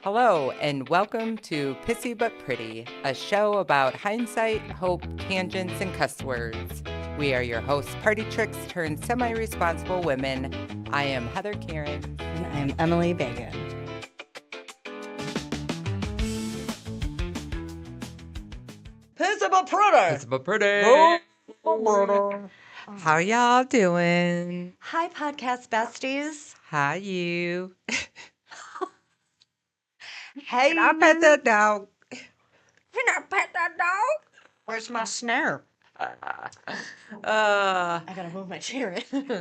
Hello, and welcome to Pissy But Pretty, a show about hindsight, hope, tangents, and cuss words. We are your hosts, party tricks turned semi-responsible women. I am Heather Karen. And I'm Emily Bagan. Pissy But Pretty! Pissy But Pretty! How y'all doing? Hi, podcast besties. How you? Hey. Can I pet that dog? Can I pet that dog? Where's my snare? I gotta move my chair.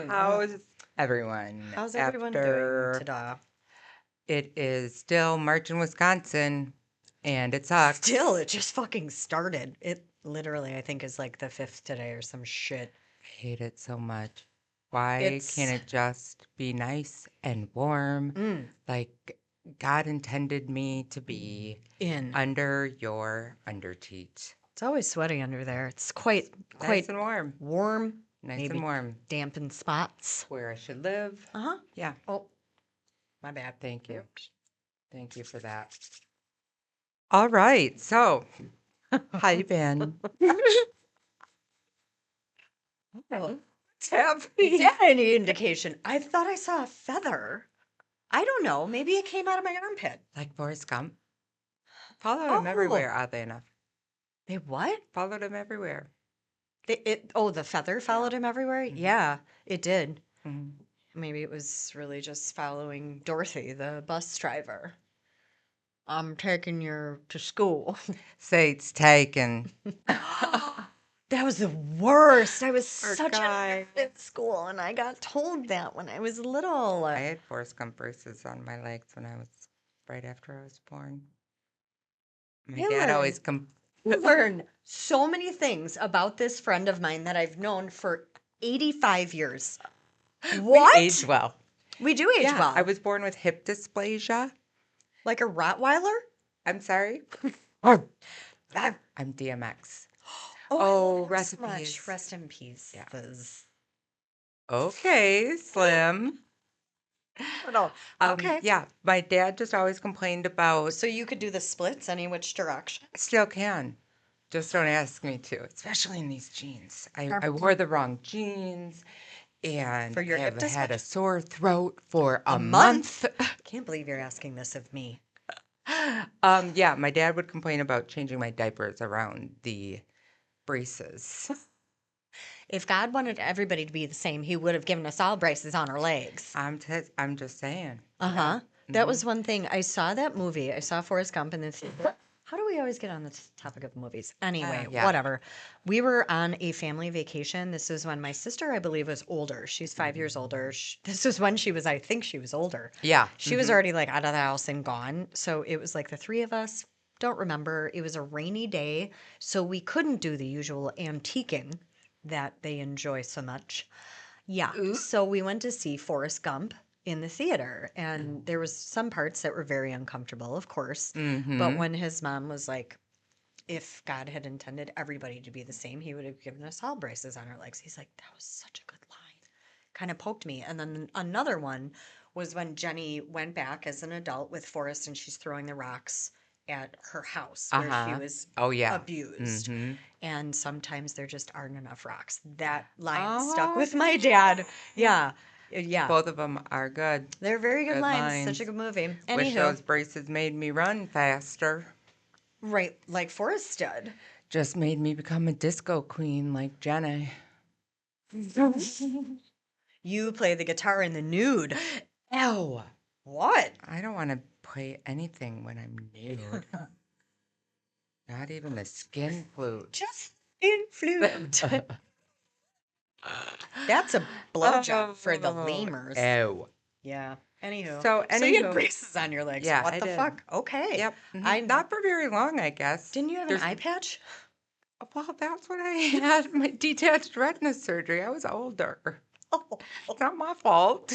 How's everyone? How's everyone doing today? It is still March in Wisconsin, and it sucks. Still, it just fucking started. It literally, I think, is like the 5th today or some shit. I hate it so much. Why can't it just be nice and warm? Like God intended me to be under your underteat. It's always sweaty under there. It's quite Nice and warm. Warm. Nice maybe and warm. Dampened spots. Where I should live. Uh-huh. Yeah. Oh, my bad. Thank you. Thank you for that. All right. So, how you been? What's happening? Is that any indication? I thought I saw a feather. I don't know. Maybe it came out of my armpit. Like Forrest Gump? Followed him everywhere, oddly enough. They what? Followed him everywhere. The feather followed him everywhere? Mhm. Yeah, it did. Mhm. Maybe it was really just following Dorothy, the bus driver. I'm taking you to school. Seats taken. That was the worst. I was Poor such guy. a nerd at school, and I got told that when I was little. I had Forrest Gump braces on my legs when I was right after I was born. My dad always learn so many things about this friend of mine that I've known for 85 years. What? We age well. We do age well. I was born with hip dysplasia. Like a Rottweiler? I'm sorry. I'm DMX. Oh, rest in much. peace. Rest in peace. Yeah. Fizz. Okay, Slim. No. Okay. Yeah, my dad just always complained about. So you could do the splits any which direction? I still can. Just don't ask me to, especially in these jeans. I wore the wrong jeans and For your hip have had a dysplasia? sore throat for a month. Can't believe you're asking this of me. Yeah, my dad would complain about changing my diapers around the braces. If God wanted everybody to be the same, he would have given us all braces on our legs. I'm just saying. Uh-huh. That was one thing. I saw that movie. I saw Forrest Gump in the theater. How do we always get on the topic of movies? Anyway, Yeah. whatever. We were on a family vacation. This was when my sister, I believe, was older. She's 5 years older. This was when I think she was older. Yeah. She was already like out of the house and gone. So it was like the three of us. Don't remember. It was a rainy day. So we couldn't do the usual antiquing that they enjoy so much. Yeah. So we went to see Forrest Gump in the theater, and there was some parts that were very uncomfortable, of course. But when his mom was like, if God had intended everybody to be the same, he would have given us all braces on our legs. He's like, that was such a good line. Kind of poked me. And then another one was when Jenny went back as an adult with Forrest, and she's throwing the rocks at her house where she was abused. And sometimes there just aren't enough rocks. That line stuck with my dad. Yeah. Yeah. Both of them are good. They're very good lines. lines. Such a good movie. Wish Anywho, those braces made me run faster. right, like Forrest did. Just made me become a disco queen like Jenny. You play the guitar in the nude. Ew. What? I don't want to play anything when I'm nude. Not even the skin flute. Just in flute. That's a blowjob for the lemurs. Ew. Yeah. Anywho. So you had braces on your legs. Yeah, What I the did. fuck? Okay. Yep. Not for very long, I guess. Didn't you have an eye patch? Well, that's when I had my detached retina surgery. I was older. Oh. It's not my fault.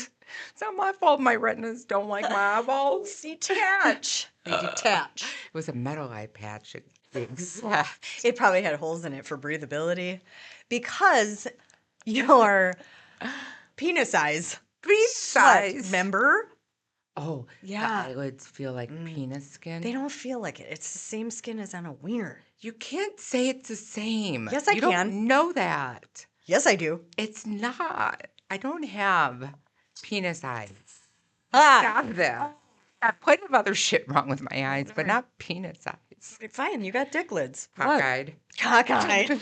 It's not my fault my retinas don't like my eyeballs. Detach. They detach. It was a metal eye patch. It probably had holes in it for breathability. Because your penis size. Penis size. Remember? Oh, the Yeah. eyelids feel like penis They skin. don't feel like it. It's the same skin as on a wiener. You can't say it's the same. Yes, I You don't can. know that. Yes, I do. It's not. I don't have penis eyes. Ah, Stop that. I have plenty of other shit wrong with my eyes, but not penis eyes. fine. You got dick lids. What? Cockeyed. Cockeyed.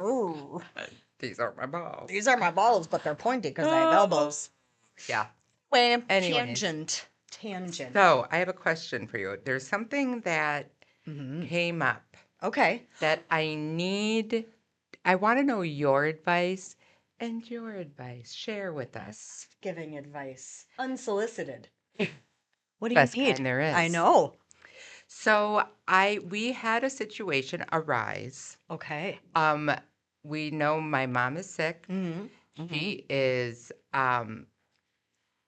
Ooh. These are my balls. These are my balls, but they're pointy because I have elbows. Yeah. Wham. Anyways. Tangent. So I have a question for you. There's something that came up Okay. that I want to know your advice and your advice. Share with us. Giving advice. Unsolicited. What do Best you need? kind there is. I know. So we had a situation arise. Okay. We know my mom is sick. She is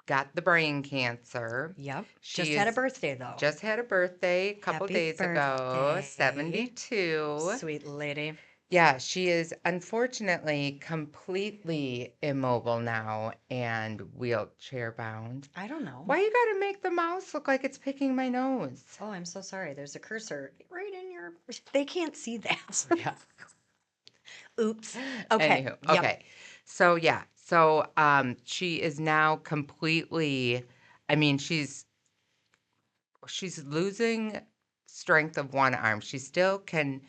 got the brain cancer. Yep. She Just had a is- birthday, though. Just had a birthday a couple Happy days ago, birthday. 72. Sweet lady. Yeah, she is unfortunately completely immobile now and wheelchair bound. I don't know. Why you gotta make the mouse look like it's picking my nose? Oh, I'm so sorry. There's a cursor right in your. They can't see that. Yeah. Oops. Okay. Anywho, Yep. okay. So yeah, so she is now completely, I mean, she's losing strength of one arm. She still can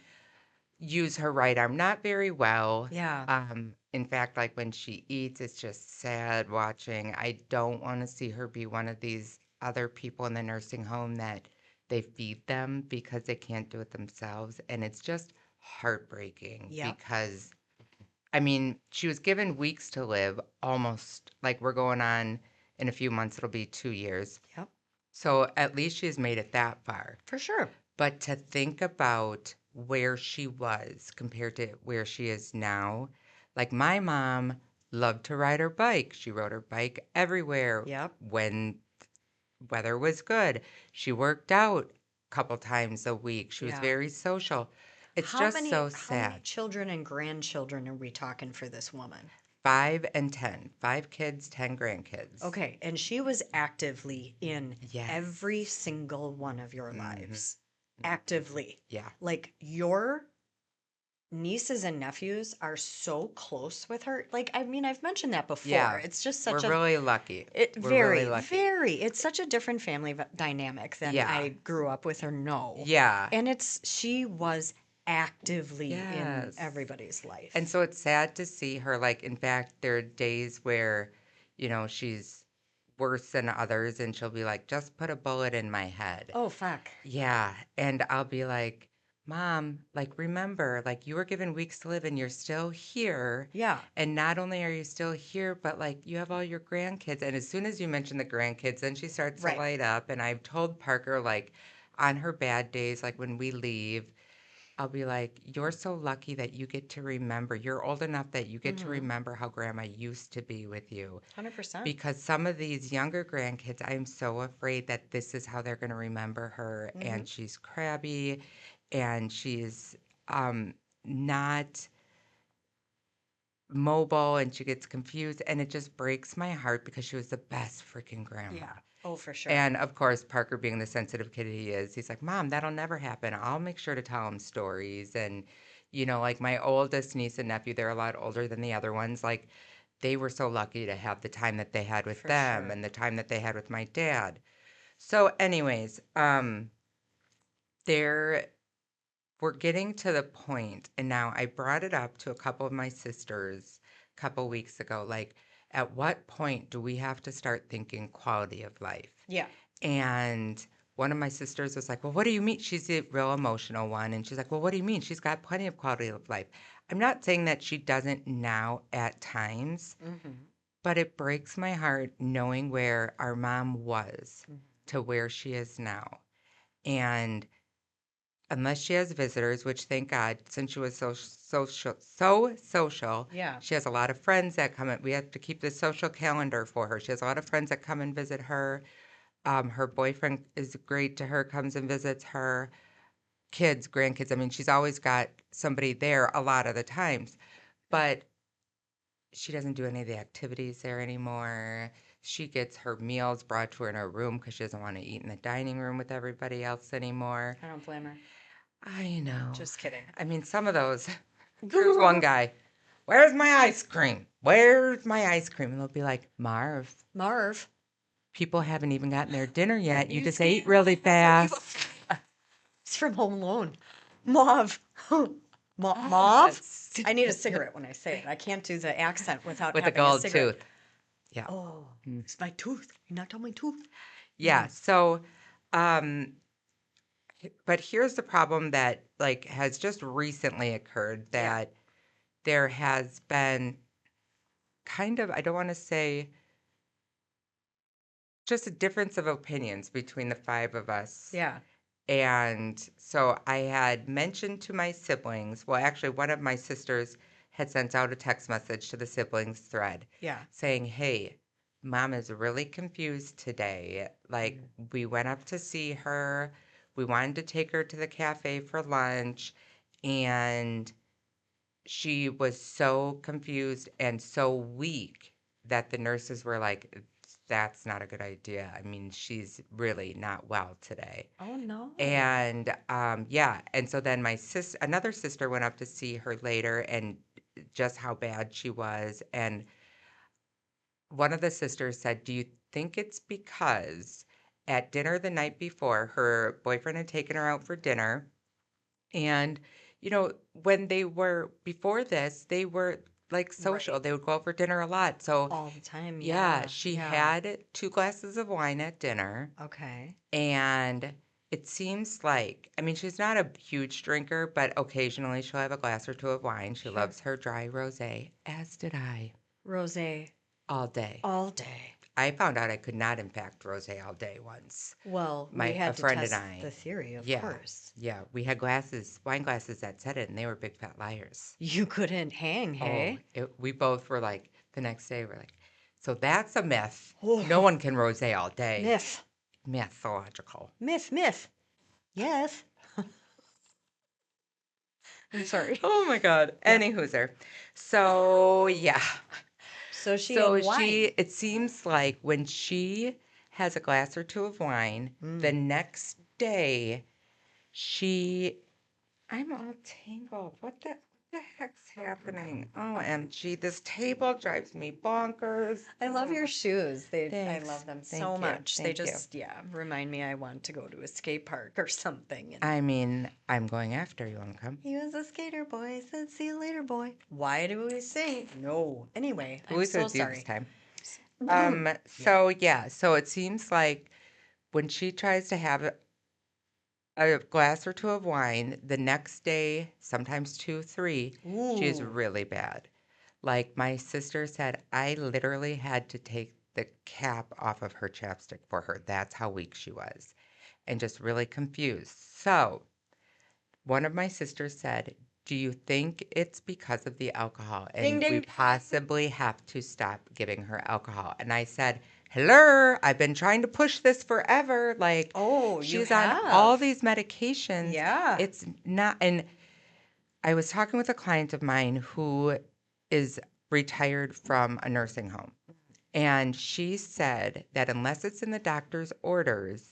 use her right arm, not very well. Yeah. In fact, like when she eats, it's just sad watching. I don't want to see her be one of these other people in the nursing home that they feed them because they can't do it themselves. And it's just heartbreaking Yep. because, I mean, she was given weeks to live, almost like we're going on in a few months, it'll be 2 years. Yep. So at least she's made it that far. For sure. But to think about where she was compared to where she is now, like my mom loved to ride her bike. She rode her bike everywhere Yep. when weather was good. She worked out a couple times a week. She was Yeah. very social. It's How just many, so how many sad. children and grandchildren are we talking for this woman? 5 and 10. 5 kids, 10 grandkids. Okay. And she was actively in Yes. every single one of your lives. Actively. Yeah. Like your nieces and nephews are so close with her. Like, I mean, I've mentioned that before. Yeah. It's just We're such a really lucky. We're very, really lucky. very. It's such a different family dynamic than Yeah. I grew up with or know. Yeah. And she was actively in Yes. everybody's life. And so it's sad to see her. Like, in fact, there are days where, she's worse than others, and she'll be like, just put a bullet in my head. Oh, fuck. Yeah. And I'll be like, Mom, like, remember, like, you were given weeks to live and you're still here. Yeah. And not only are you still here, but like, you have all your grandkids. And as soon as you mention the grandkids, then she starts Right. to light up. And I've told Parker, like, on her bad days, like when we leave, I'll be like, you're so lucky that you get to remember. You're old enough that you get to remember how grandma used to be with you. 100%. Because some of these younger grandkids, I'm so afraid that this is how they're going to remember her. And she's crabby and she's not mobile and she gets confused. And it just breaks my heart because she was the best freaking grandma. Yeah. Oh, for sure. And of course, Parker, being the sensitive kid he is, he's like, Mom, that'll never happen. I'll make sure to tell him stories. And, like my oldest niece and nephew, they're a lot older than the other ones. Like, they were so lucky to have the time that they had with For them sure. and the time that they had with my dad. So, anyways, we're getting to the point, and now I brought it up to a couple of my sisters a couple weeks ago. Like, at what point do we have to start thinking quality of life? Yeah. And one of my sisters was like, well, what do you mean? She's the real emotional one. And she's like, well, what do you mean? She's got plenty of quality of life. I'm not saying that she doesn't now at times, but it breaks my heart knowing where our mom was to where she is now. And unless she has visitors, which thank God, since she was so social, Yeah. she has a lot of friends that come in. We have to keep this social calendar for her. She has a lot of friends that come and visit her. Her boyfriend is great to her, comes and visits her. Kids, grandkids. I mean, she's always got somebody there a lot of the times. But she doesn't do any of the activities there anymore. She gets her meals brought to her in her room because she doesn't want to eat in the dining room with everybody else anymore. I don't blame her. I know. Just kidding. I mean, some of those. There's one guy. Where's my ice cream? Where's my ice cream? And they'll be like, Marv, people haven't even gotten their dinner yet. You just ate really fast. It's from Home Alone. Mauve. Mauve? I need a cigarette when I say it. I can't do the accent without With a having gold cigarette. tooth. Yeah. Oh, it's my tooth. You knocked out my tooth. Yeah. So, um, but here's the problem that like has just recently occurred that there has been kind of, I don't want to say just a difference of opinions between the five of us. Yeah. And so I had mentioned to my siblings, well, actually, one of my sisters had sent out a text message to the siblings thread saying, hey, mom is really confused today. Like, we went up to see her. We wanted to take her to the cafe for lunch. And she was so confused and so weak that the nurses were like, that's not a good idea. I mean, she's really not well today. Oh, no. And yeah, and so then another sister went up to see her later and just how bad she was. And one of the sisters said, do you think it's because at dinner the night before, her boyfriend had taken her out for dinner? And, when they were before this, they were like social. Right. They would go out for dinner a lot. So, All the time. yeah, she had 2 glasses of wine at dinner. Okay. And it seems like, I mean, she's not a huge drinker, but occasionally she'll have a glass or two of wine. She loves her dry rosé, as did I, Rosé. all day. All day. I found out I could not, in fact, rosé all day once. Well, A we had to friend test and I. the theory, of Yeah, course. yeah. We had wine glasses that said it, and they were big fat liars. You couldn't hang, hey? We both were like, the next day, we're like, so that's a myth. Oh. No one can rosé all day. Myth. Mythological. Myth. Yes. I'm sorry. Oh my God. Yeah. Any hooser. So, yeah. So she had wine. It seems like when she has a glass or two of wine, the next day I'm all tangled. What the heck's happening? OMG, this table drives me bonkers. I love your shoes. I Thanks. love them Thank so you. much. They Thank you. just, remind me I want to go to a skate park or something. And I mean, I'm going after you. Want to come? he was a skater boy. I said, see you later, boy. Why do we say no? Anyway, Who I'm is so with you sorry. this time? So yeah, so it seems like when she tries to have a glass or two of wine, the next day, sometimes 2, 3, she's Ooh. really bad. Like my sister said, I literally had to take the cap off of her chapstick for her. That's how weak she was and just really confused. So one of my sisters said, do you think it's because of the alcohol? Ding, And we ding. possibly have to stop giving her alcohol. And I said, hello, I've been trying to push this forever. Like, Oh, she's on all these medications. Yeah. It's not, and I was talking with a client of mine who is retired from a nursing home. And she said that unless it's in the doctor's orders,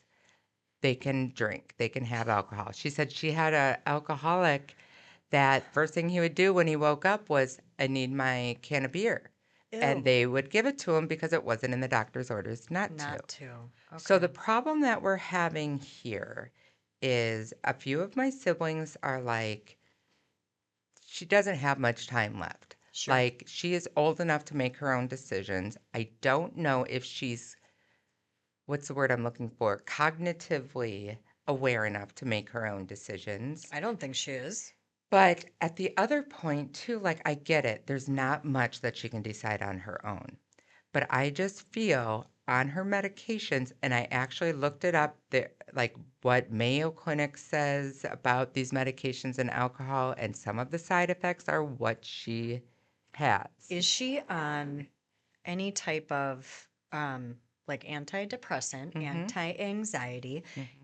they can drink, they can have alcohol. She said she had an alcoholic that first thing he would do when he woke up was, I need my can of beer. Ew. And they would give it to him because it wasn't in the doctor's orders not to. Okay. So the problem that we're having here is a few of my siblings are like, she doesn't have much time left. Sure. Like, she is old enough to make her own decisions. I don't know if she's, what's the word I'm looking for? Cognitively aware enough to make her own decisions. I don't think she is. But at the other point, too, like, I get it. There's not much that she can decide on her own. But I just feel on her medications, and I actually looked it up, like what Mayo Clinic says about these medications and alcohol, and some of the side effects are what she has. Is she on any type of like antidepressant, anti-anxiety,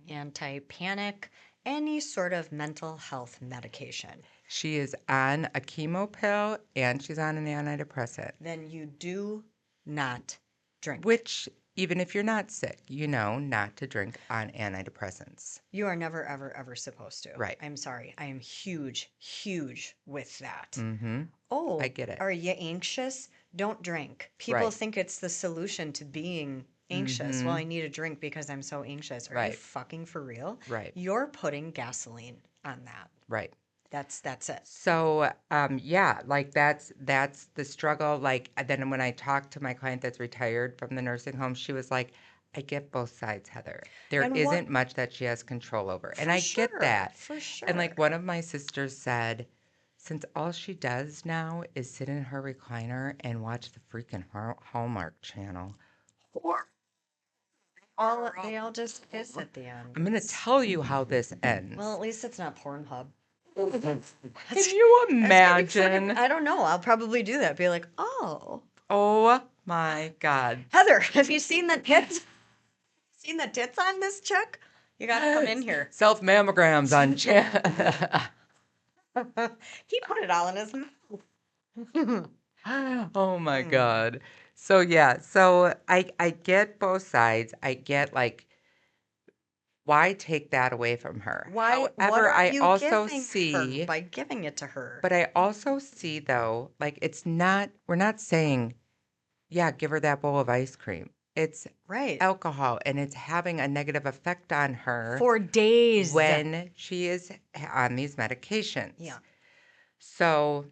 anti-panic, any sort of mental health medication? She is on a chemo pill and she's on an antidepressant. Then you do not drink. Which, even if you're not sick, not to drink on antidepressants. You are never, ever, ever supposed to. Right. I'm sorry. I am huge, huge with that. Mm-hmm. I Oh, get it. are you anxious? Don't drink. People Right. think it's the solution to being anxious. Well, Mm-hmm. I need a drink because I'm so anxious. Are you Right. fucking for real? Right. You're putting gasoline on that. Right. That's it. So, yeah, like that's the struggle. Like then when I talked to my client that's retired from the nursing home, she was like, I get both sides, Heather. There And what isn't much that she has control over. And for I get sure, that. for And like sure. one of my sisters said, since all she does now is sit in her recliner and watch the freaking Hallmark channel. Or They all just kiss at the end. I'm gonna tell you how this Well, ends. at least it's not Pornhub. Can That's, you that's gonna be funny. imagine? I don't know. I'll probably do that. Be like, oh, Oh my God. Heather, have you seen the tits? Seen the tits on this chick? You gotta come in here. Self mammograms on chat. He put it all in his mouth. Oh my Mm. God. So yeah, so I get both sides. I get like why take that away from her? Why? What However, are I you also giving her see, by giving it to her? but I also see though, like we're not saying, yeah, give her that bowl of ice cream. It's Right. alcohol and it's having a negative effect on her For days. when she is on these medications. Yeah. So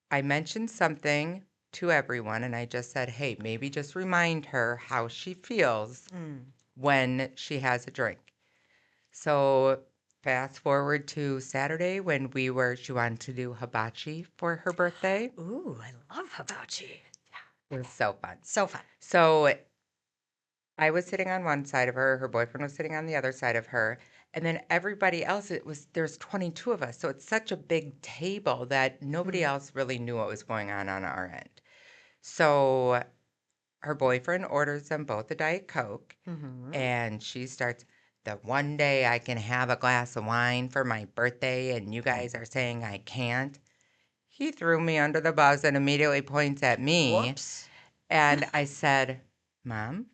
I mentioned something to everyone, and I just said, hey, maybe just remind her how she feels Mm. when she has a drink. So fast forward to Saturday when she wanted to do hibachi for her birthday. Ooh, I love hibachi. It was so fun. So fun. So I was sitting on one side of her, her boyfriend was sitting on the other side of her, and then everybody else, there's 22 of us. So it's such a big table that nobody else really knew what was going on our end. So her boyfriend orders them both a Diet Coke, Mm-hmm. and she starts, the one day I can have a glass of wine for my birthday, and you guys are saying I can't. He threw me under the bus and immediately points at me. Whoops. And I said, Mom,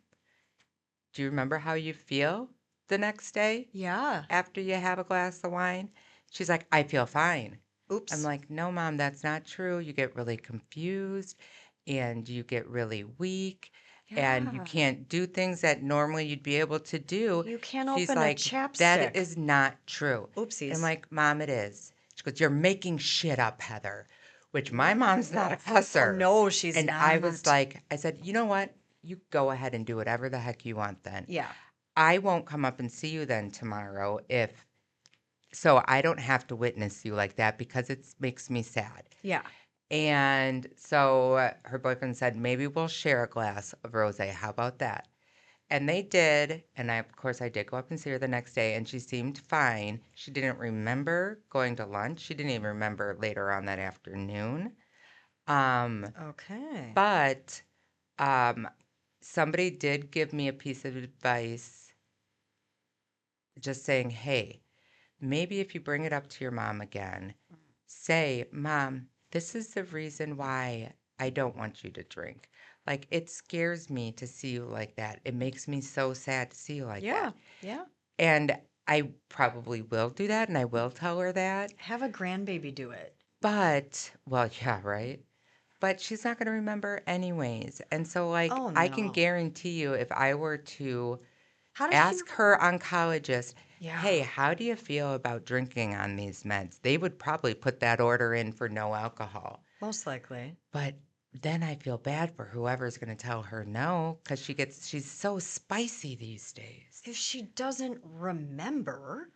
do you remember how you feel the next day Yeah. after you have a glass of wine? She's like, I feel fine. I'm Oops. like, no, Mom, that's not true. You get really confused and you get really weak and you Yeah. can't do things that normally you'd be able to do. You can't She's open a like, that chapstick. is not true. And I'm Oopsies. like, Mom, it is. She goes, you're making shit up, Heather, which my mom's not a Oh cusser. no, she's And I was not. like, I said, you know what? You go ahead and do whatever the heck you want then. Yeah. I won't come up and see you then tomorrow so I don't have to witness you like that because it makes me sad. Yeah. And so her boyfriend said, maybe we'll share a glass of rosé. How about that? And they did. And of course, I did go up and see her the next day, and she seemed fine. She didn't remember going to lunch. She didn't even remember later on that afternoon. Okay. But um, somebody did give me a piece of advice just saying, hey, maybe if you bring it up to your mom again, say, Mom, this is the reason why I don't want you to drink. Like, it scares me to see you like that. It makes me so sad to see you like Yeah. that. Yeah. And I probably will do that and I will tell her that. Have a grandbaby do it. But, well, yeah, right. But she's not going to remember anyways. And so, like, Oh I can no. guarantee you if I were to How does she? ask her oncologist, Yeah. hey, how do you feel about drinking on these meds? They would probably put that order in for no alcohol. Most likely. But then I feel bad for whoever's going to tell her no because she's so spicy these days. If she doesn't remember,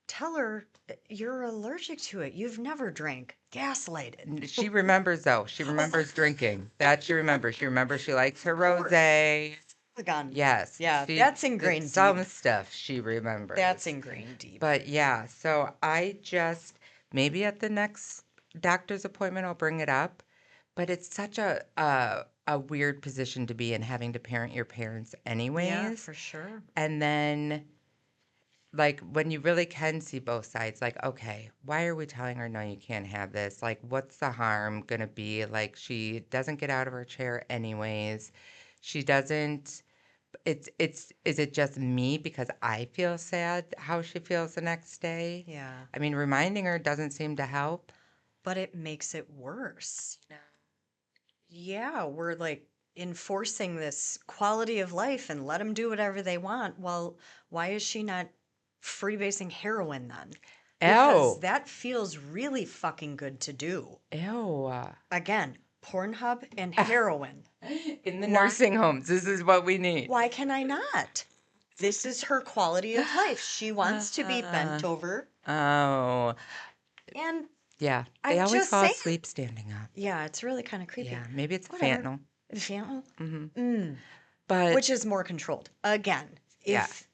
tell her you're allergic to it. You've never drank. Gaslighted. She remembers though. She remembers drinking. That she remembers. She remembers she likes her rosé. Gone. Yes. Yeah, that's ingrained some deep. stuff she remembers. That's ingrained deep. But yeah, so I just maybe at the next doctor's appointment I'll bring it up. But it's such a weird position to be in, having to parent your parents Yeah, anyways. for sure. And then like when you really can see both sides, like, okay, why are we telling her no, you can't have this? Like, what's the harm gonna be? Like, she doesn't get out of her chair anyways. She doesn't is it just me because I feel sad how she feels the next day? Yeah. I mean, reminding her doesn't seem to help. But it makes it worse. No. Yeah, we're like enforcing this quality of life and let them do whatever they want. Well, why is she not freebasing heroin then? Because Ew. that feels really fucking good to do. Ew. Again, Pornhub and heroin. In the Why, nursing homes, this is what we need. why can I not? This is her quality of life. She wants to be bent over. Oh, And yeah. They I'm always just fall saying, asleep standing up. yeah, it's really kind of Yeah, creepy. maybe it's Whatever. fentanyl. Fentanyl? Hmm. Mm. But Which is more controlled. Again, yeah, if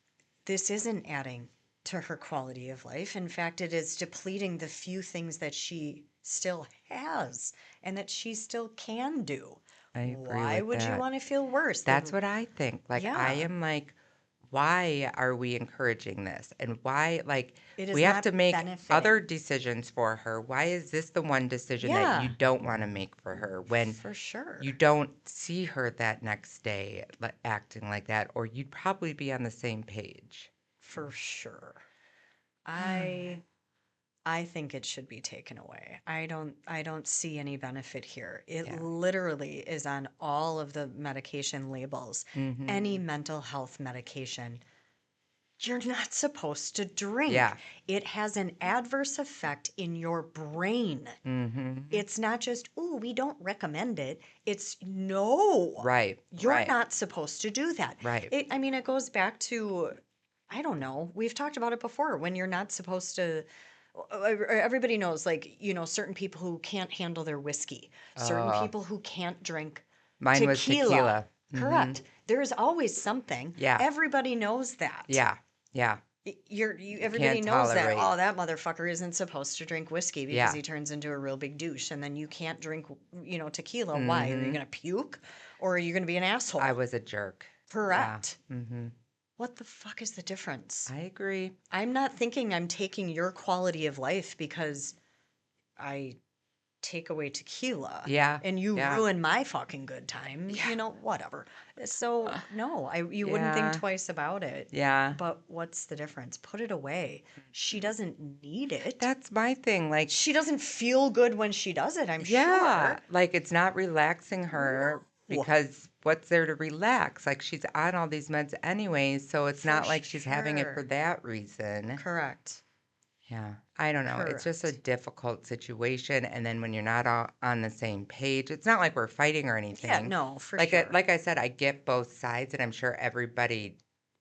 this isn't adding to her quality of life, in fact, it is depleting the few things that she still has and that she still can do. I agree Why with would you that. want to feel worse? That's what I think. Like, I Yeah, am like, why are we encouraging this? And why, like, it we is have not to make other benefiting. decisions for her. Why is this the one decision that you Yeah, don't want to make for her when for sure. you don't see her that next day acting like that, or you'd probably be on the same page? For sure. I I think it should be taken away. I don't see any benefit here. It Yeah. literally is on all of the medication labels. Any Mm-hmm. mental health medication, you're not supposed to drink. Yeah. It has an adverse effect in your brain. Mm-hmm. It's not just, "Ooh, we don't recommend it." It's no. Right. You're Right. not supposed to do that. Right. It goes back to, I don't know. We've talked about it before when you're not supposed to. Everybody knows, like, certain people who can't handle their whiskey, certain Uh, people who can't drink Mine was tequila. tequila. Mm-hmm. Correct. There is always something. Yeah. Everybody knows that. Yeah. Yeah. You Everybody can't knows that. tolerate. Oh, that motherfucker isn't supposed to drink whiskey because Yeah. he turns into a real big douche, and then you can't drink, tequila. Why? Are you Mm-hmm. gonna puke, or are you gonna be an I asshole? was a jerk. Yeah. Correct. Mm-hmm. What the fuck is the difference? I agree. I'm not thinking I'm taking your quality of life because I take away tequila Yeah. and you Yeah. ruin my fucking good time, Yeah. whatever. So, no, you wouldn't think Yeah. twice about it. Yeah. But what's the difference? Put it away. She doesn't need it. That's my thing. Like, She doesn't feel good when she does it, I'm yeah, sure. like it's not relaxing her No, because what's there to relax? Like she's on all these meds anyway, so it's for not like she's having it for sure. that reason. Correct. Yeah, I don't know. It's just a Correct. difficult situation, and then when you're not all on the same page, it's not like we're fighting or Yeah, anything. no, for Like sure. like I said, I get both sides, and I'm sure everybody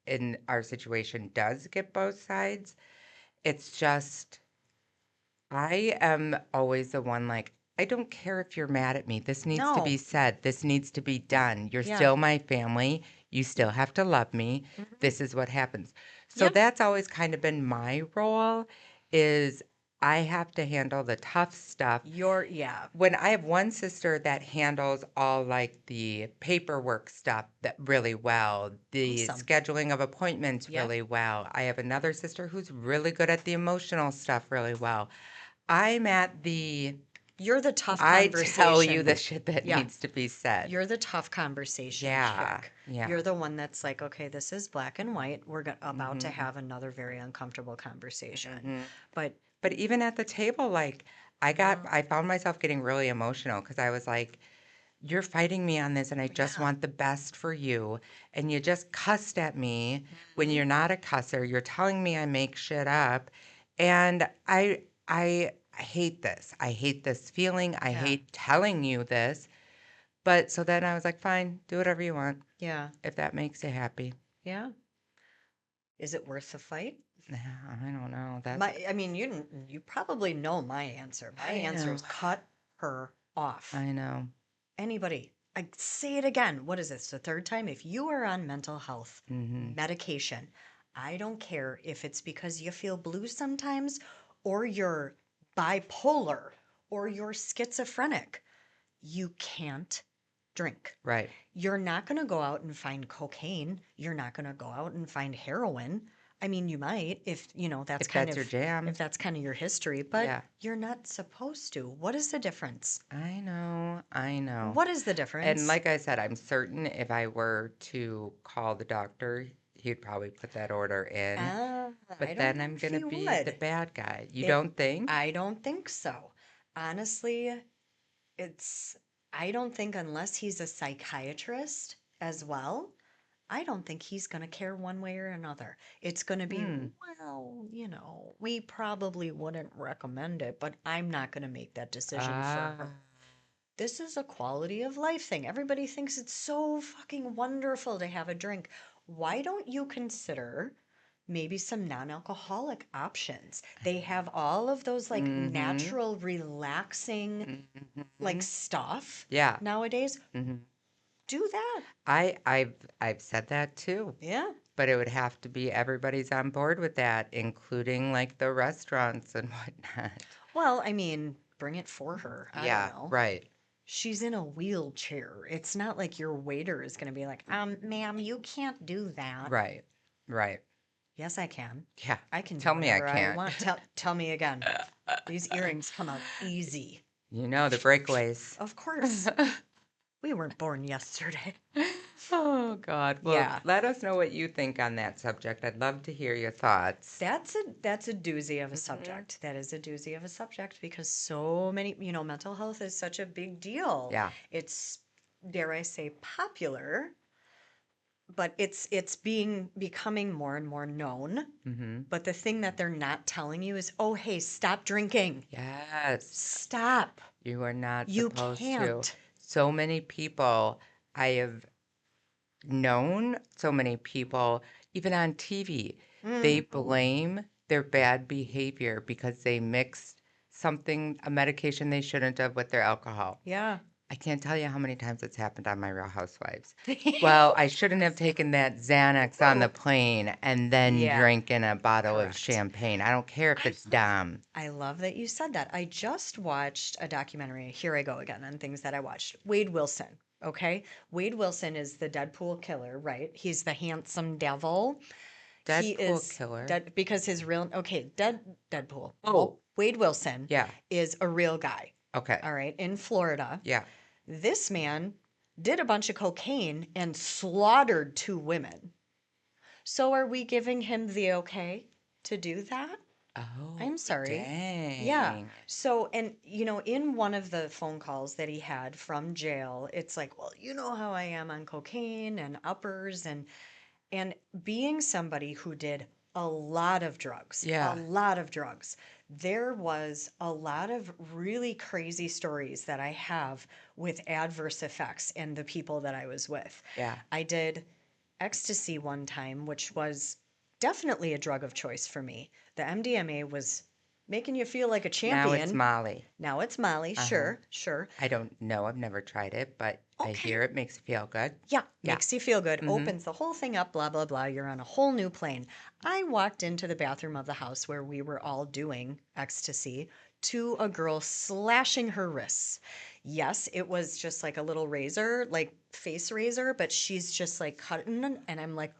in our situation does get both sides. It's just I am always the one like, I don't care if you're mad at me. This needs to be No. said. This needs to be done. You're Yeah. still my family. You still have to love me. Mhm. This is what happens. So Yep. that's always kind of been my role is I have to handle the tough stuff. Yeah. When I have one sister that handles all like the paperwork stuff that really well, the Awesome. scheduling of appointments Yep. really well. I have another sister who's really good at the emotional stuff really well. I'm at the You're the tough I tell you the conversation. shit that Yeah. needs to be said. You're the tough conversation Yeah. chick. Yeah. You're the one that's like, okay, this is black and white. We're about to Mhm. have another very uncomfortable conversation. Mhm. But But even at the table, like uh, I found myself getting really emotional because I was like, you're fighting me on this and I just yeah. want the best for you. And you just cussed at me when Mhm. you're not a cusser. You're telling me I make shit up. And I hate this. I hate this feeling. I Yeah. hate telling you this. But so then I was like, fine, do whatever you want Yeah. if that makes you happy. Yeah. Is it worth the fight? Yeah, I don't know. That's I mean, you probably know my answer. My I answer know. is cut her off. I know. Anybody. I say it again. What is this? The third time? If you are on mental health Mhm. medication, I don't care if it's because you feel blue sometimes, or you're bipolar, or you're schizophrenic. You can't drink. Right. You're not going to go out and find cocaine. You're not going to go out and find heroin. I mean, you might if, that's if kind that's your of if jam. that's kind of your history, but Yeah. you're not supposed to. What is the difference? I know. I know. What is the And difference? like I said, I'm certain if I were to call the doctor, he'd probably put that order in. I But don't then know I'm if gonna he be the would. bad guy. You It don't think? I don't think so. Honestly, it's I don't think unless he's a psychiatrist as well, I don't think he's going to care one way or another. It's going to be, Hmm. well, we probably wouldn't recommend it, but I'm not going to make that decision for Ah. her. This is a quality of life thing. Everybody thinks it's so fucking wonderful to have a drink. Why don't you consider maybe some non-alcoholic options? They have all of those like Mm-hmm. natural, relaxing like Mm-hmm. stuff Yeah. nowadays. Mm-hmm. Do that. I've said that too. Yeah. But it would have to be everybody's on board with that, including like the restaurants and whatnot. Well, I mean, bring it for her. I don't Yeah, know. right. She's in a wheelchair. It's not like your waiter is going to be like, ma'am, you can't do that. Right. Right. Yes, I can. Yeah. I can do Tell me I whatever I can't. want. Tell me again. These earrings come out easy. You know the breakaways. Of course. We weren't born yesterday. Oh God. Well, Yeah. let us know what you think on that subject. I'd love to hear your thoughts. That's a doozy of a Hmm. subject. That is a doozy of a subject because so many, mental health is such a big deal. Yeah. It's, dare I say, popular, but it's becoming more and more known. Hmm. But the thing that they're not telling you is, oh, hey, stop drinking. Yes. Stop. You are not You supposed to. can't. So many people I have known, so many people, even on TV, they Mm, blame their bad behavior because they mixed something, a medication they shouldn't have with their alcohol. yeah. I can't tell you how many times it's happened on my Real Housewives. Well, I shouldn't have taken that Xanax on the plane and then Yeah, drinking a bottle of correct. champagne. I don't care if it's Dom. I love that you said that. I just watched a documentary. Here I go again on things that I watched. Wade Wilson. Okay. Wade Wilson is the Deadpool killer, right? He's the handsome devil. He Deadpool is killer. dead because his real, okay, Deadpool. Oh, Wade Wilson yeah. is a real guy. Okay. All right. In Florida. Yeah. This man did a bunch of cocaine and slaughtered 2 women. So are we giving him the okay to do that? Oh, I'm sorry. Yeah. dang. So, and in one of the phone calls that he had from jail, it's like, well, you know how I am on cocaine and uppers and being somebody who did a Yeah. lot of drugs, there was a lot of really crazy stories that I have with adverse effects and the people that I was with. Yeah. I did ecstasy one time, which was definitely a drug of choice for me. The MDMA was making you feel like a Now it's champion. Molly. Now it's Molly, Uh-huh. sure, sure. I don't know. I've never tried it, but I Okay. hear it makes you feel good. Yeah, Yeah. makes you feel good, Mm-hmm. opens the whole thing up, blah, blah, blah. You're on a whole new plane. I walked into the bathroom of the house where we were all doing ecstasy to a girl slashing her wrists. Yes, it was just like a little razor, like face razor, but she's just like cutting, and I'm like,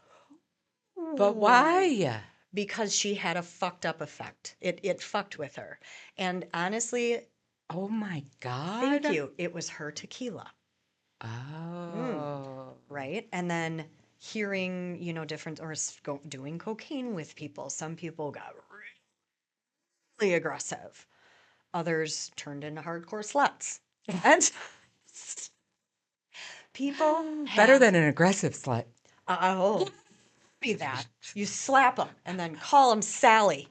But ooh, why? because she had a fucked up effect. It fucked with her. And honestly, Oh my thank God. you. It was her tequila. Mm. Oh. Right? And then hearing, different or doing cocaine with people. Some people got really aggressive. Others turned into hardcore sluts. And people Better have, than an aggressive slut. oh, be that. You slap them and then call them Sally.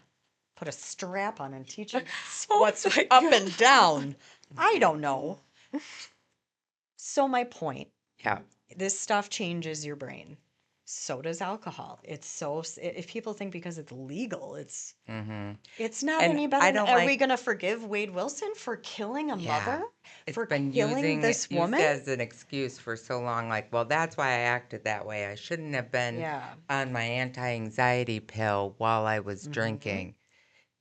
Put a strap on and teach them Oh what's my up God. and down. I don't know. So my point, Yeah. this stuff changes your brain. So does alcohol. It's if people think because it's legal, Mm-hmm. it's not And any I better. don't Are we like, going to forgive Wade Wilson for killing a yeah. mother? It's For been killing this used woman? as an excuse for so long. Like, well, that's why I acted that way. I shouldn't have been Yeah. on my anti-anxiety pill while I was Mm-hmm. drinking.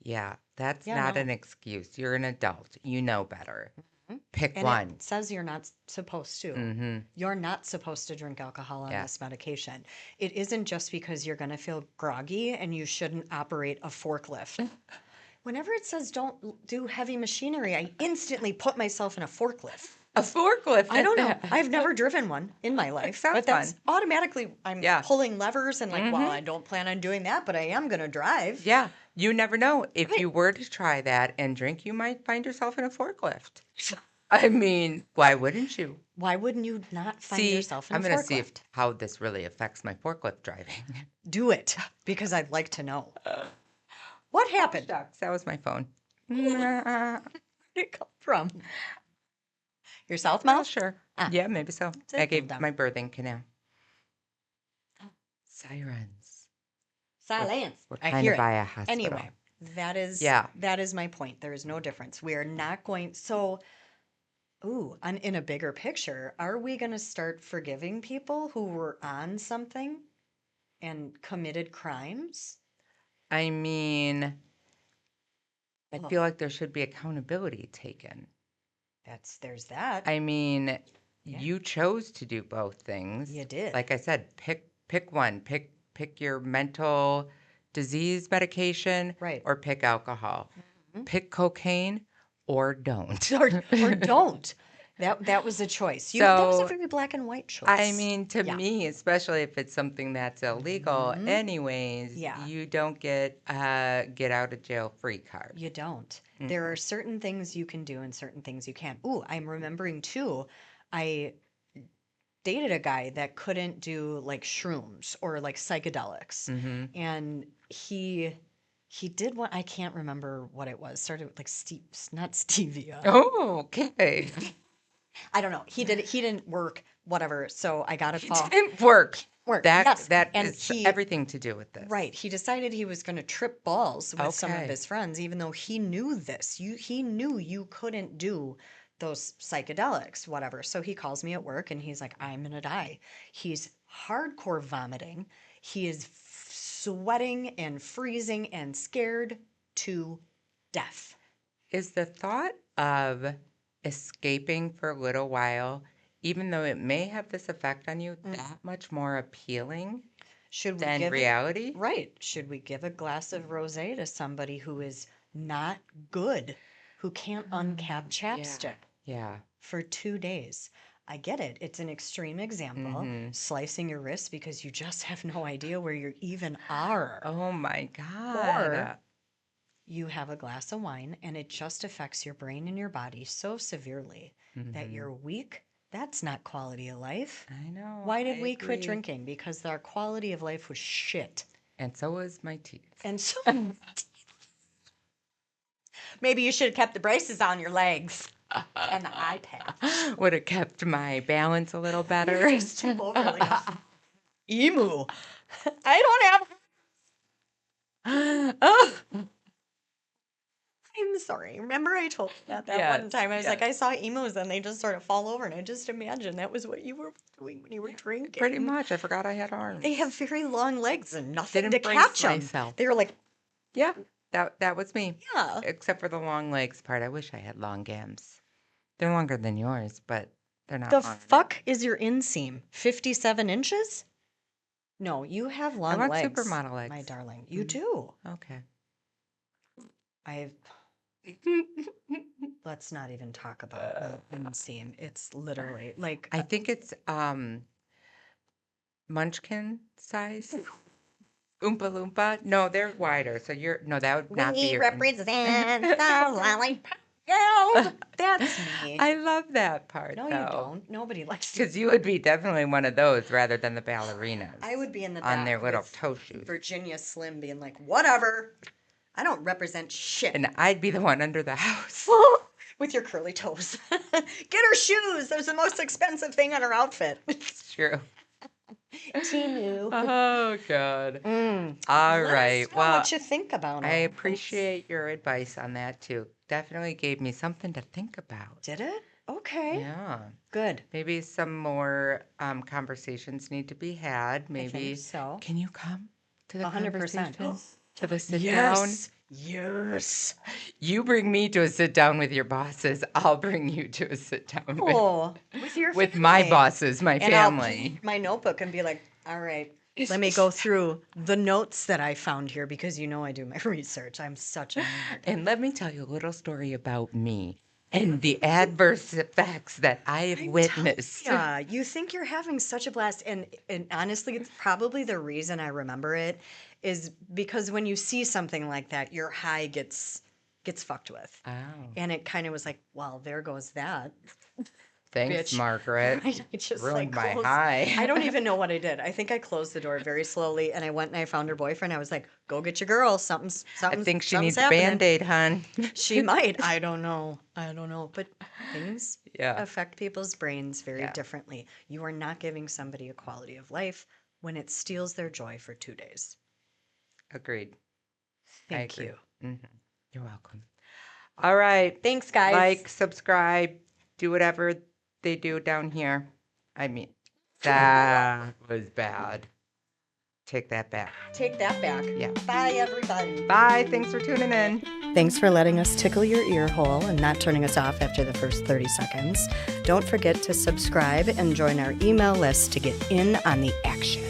Yeah, that's Yeah, not no. an excuse. You're an adult. You know better. Pick And one. it says you're not supposed to. Mm-hmm. You're not supposed to drink alcohol on Yeah. this medication. It isn't just because you're going to feel groggy and you shouldn't operate a forklift. Whenever it says don't do heavy machinery, I instantly put myself in a forklift. A forklift. I don't know. I've never driven one in my life, sounds but that's fun. automatically I'm Yeah. pulling levers and like, well, Mhm. I don't plan on doing that, but I am going to drive. Yeah. You never know. If Right. you were to try that and drink, you might find yourself in a forklift. I mean, why wouldn't you? Why wouldn't you not find See, yourself in I'm a going to see forklift? how this really affects my forklift driving. Do it because I'd like to know. What happened? Shucks, that was my phone. Where did it come from? Your south Well, mouth? sure. Ah. Yeah, maybe so. It's a I gave little dumb. my birthing canal. Sirens. Silence. We're I trying hear to it. buy a hospital. Anyway, that is Yeah. my point. There is no difference. We are not going in a bigger picture, are we going to start forgiving people who were on something and committed crimes? I mean, I Oh, feel like there should be accountability taken. there's that. I mean, Yeah. you chose to do both things. You did. Like I said, pick one. Pick your mental disease medication Right. or pick alcohol. Mhm. Pick cocaine or don't. or don't. That was a choice. That was a So, very black and white choice. I mean, to Yeah. me, especially if it's something that's illegal, Mhm. anyways, Yeah. you don't get out of jail free card. You don't. There are certain things you can do and certain things you can't. Ooh, I'm remembering too. I dated a guy that couldn't do like shrooms or like psychedelics. Mm-hmm. And he did what I can't remember what it was. Started with like not stevia. Oh, okay. I don't know. He didn't work, whatever. So I got a call. Didn't work. Yes. That And is everything to do with this. Right. He decided he was going to trip balls with some of Okay. his friends, even though he knew this. He knew you couldn't do those psychedelics, whatever. So he calls me at work and he's like, I'm going to die. He's hardcore vomiting. He is sweating and freezing and scared to death. Is the thought of escaping for a little while, even though it may have this effect on you, that much more appealing Should we than give reality? Right. Should we give a glass of rosé to somebody who is not good, who can't uncap chapstick Yeah. for 2 days? I get it. It's an extreme example, Mhm. slicing your wrist because you just have no idea where you even are. Oh my Or God. you have a glass of wine and it just affects your brain and your body so severely that Mhm. you're weak. That's not quality of life. I know. Why did I we quit agree. drinking? Because our quality of life was shit. And so was my teeth. And so maybe you should have kept the braces on your legs and the iPad. Would have kept my balance a little better. Just tip over like a emu. I don't have. Oh. I'm sorry. Remember I told you that one Yes, time? I was like, yes. I saw emus and they just sort of fall over, and I just imagine that was what you were doing when you were drinking. Pretty much. I forgot I had arms. They have very long legs and nothing Didn't to brace catch them. myself. They were like, Yeah, that was me. yeah. Except for the long legs part. I wish I had long gams. They're longer than yours, but they're not The long enough. fuck is your inseam? 57 inches? No, you have I long want legs. supermodel legs. My darling. You do. Okay. Let's not even talk about the inseam. It's literally like I think it's munchkin size. Oompa Loompa. No, they're wider. So that would not be we your represent the lollipop girl. That's me. I love that part. No, though. you don't. Nobody likes Because you would be definitely one of those rather than the ballerinas. I would be in the on back their little with toe shoes. Virginia Slim being like, whatever. I don't represent shit. And I'd be the one under the house. With your curly toes. Get her shoes. Those are the most expensive thing on her outfit. It's true. Timu. Oh, God. Mm. All Let right. us know Well, what you think about I it. appreciate your advice on that, too. Definitely gave me something to think about. Did it? Okay. Yeah. Good. Maybe some more conversations need to be had. I Maybe. think so. Can you come to the 100%. conversation? to the sit down? Yes. You bring me to a sit down with your bosses. I'll bring you to a sit down Oh, with your with my family. bosses, my And I'll family. pull my notebook and be like, all right, let me go through the notes that I found here because you know I do my research. I'm such a nerd. And let me tell you a little story about me and the adverse effects that I have witnessed. Yeah, you think you're having such a blast, and honestly, it's probably the reason I remember it is because when you see something like that, your high gets fucked with, Oh, and it kind of was like, well, there goes that. thanks, Bitch. Margaret. Right? I just Ruined my closed. high. I don't even know what I did. I think I closed the door very slowly, and I went and I found her boyfriend. I was like, "Go get your girl. Something's I think she something's needs a happening." Band-Aid, hon. She might. I don't know. I don't know. But things Yeah, affect people's brains very yeah, differently. You are not giving somebody a quality of life when it steals their joy for 2 days. agreed. I Thank agree. you. You're welcome. All right. Thanks, guys. Like, subscribe, do whatever they do down here. I mean, that was bad. Take that back. Take that back. Yeah. Bye, everybody. Bye. Thanks for tuning in. Thanks for letting us tickle your ear hole and not turning us off after the first 30 seconds. Don't forget to subscribe and join our email list to get in on the action.